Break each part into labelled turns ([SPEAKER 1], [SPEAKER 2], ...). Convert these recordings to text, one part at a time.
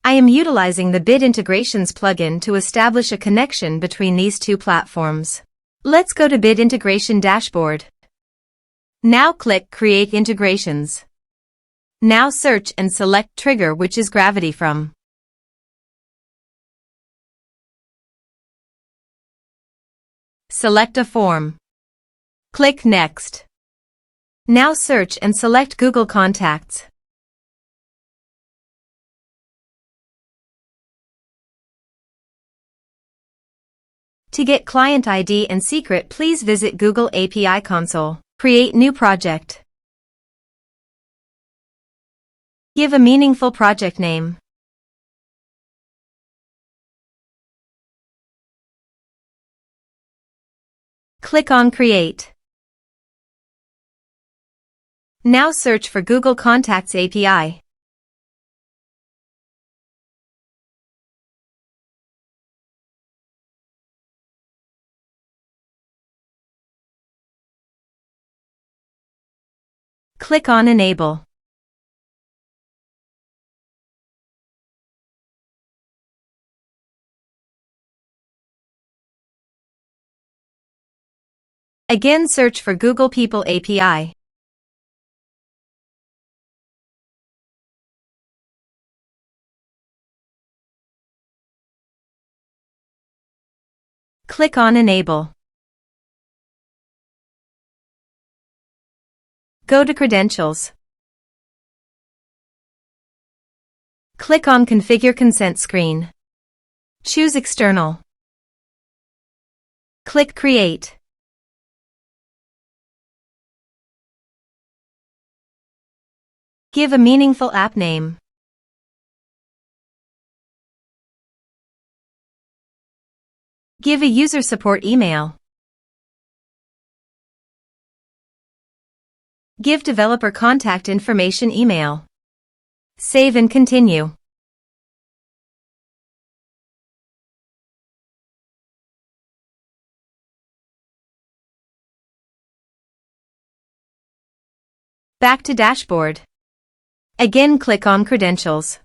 [SPEAKER 1] I am utilizing the Bit Integrations plugin to establish a connection between these two platforms. Let's go to Bit Integration Dashboard. Now click Create Integrations. Now search and select Trigger, which is Gravity from. Select a form. Click Next. Now search and select Google Contacts. To get client ID and secret, please visit Google API Console. Create new project. Give a meaningful project name. Click on Create. Now search for Google Contacts API. Click on Enable. Again, search for Google People API. Click on Enable. Go to Credentials. Click on Configure Consent screen. Choose External. Click Create. Give a meaningful app name. Give a user support email. Give developer contact information email. Save and continue. Back to Dashboard. Again, click on Credentials.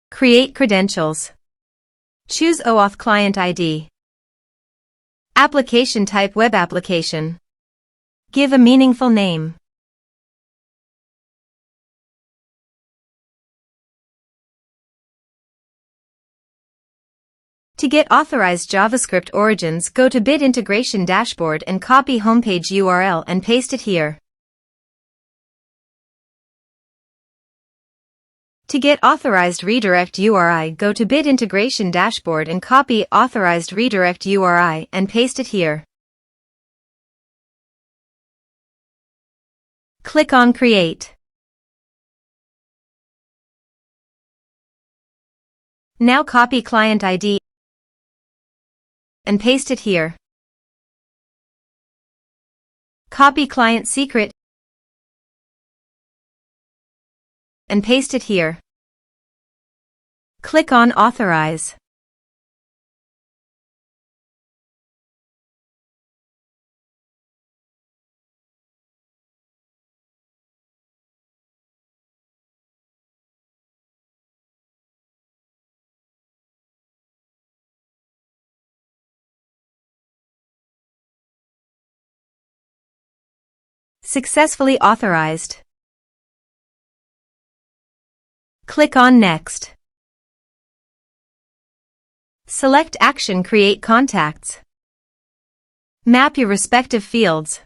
[SPEAKER 1] Create credentials. Choose OAuth Client ID. Application type Web application. Give a meaningful name. To get authorized JavaScript origins, go to Bit Integration Dashboard and copy homepage URL and paste it here. To get authorized redirect URI, go to Bit Integration Dashboard and copy authorized redirect URI and paste it here. Click on Create. Now copy client ID and paste it here. Copy client secret and paste it here. Click on Authorize. Successfully authorized. Click on Next. Select Action Create Contacts. Map your respective fields.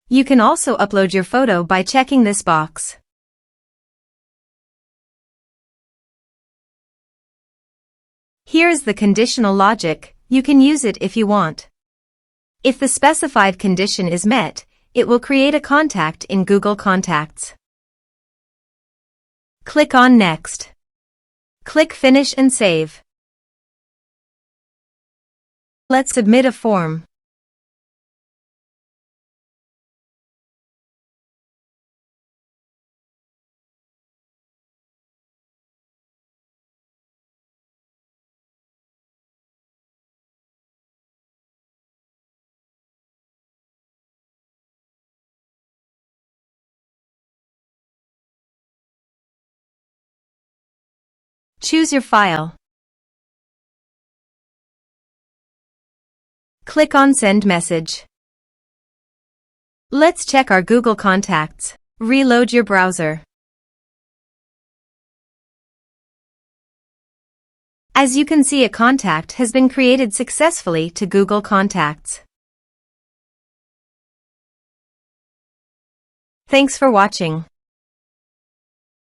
[SPEAKER 1] You can also upload your photo by checking this box. Here is the conditional logic. You can use it if you want. If the specified condition is met, it will create a contact in Google Contacts. Click on Next. Click Finish and Save. Let's submit a form. Choose your file. Click on Send Message. Let's check our Google Contacts. Reload your browser. As you can see, a contact has been created successfully to Google Contacts. Thanks for watching.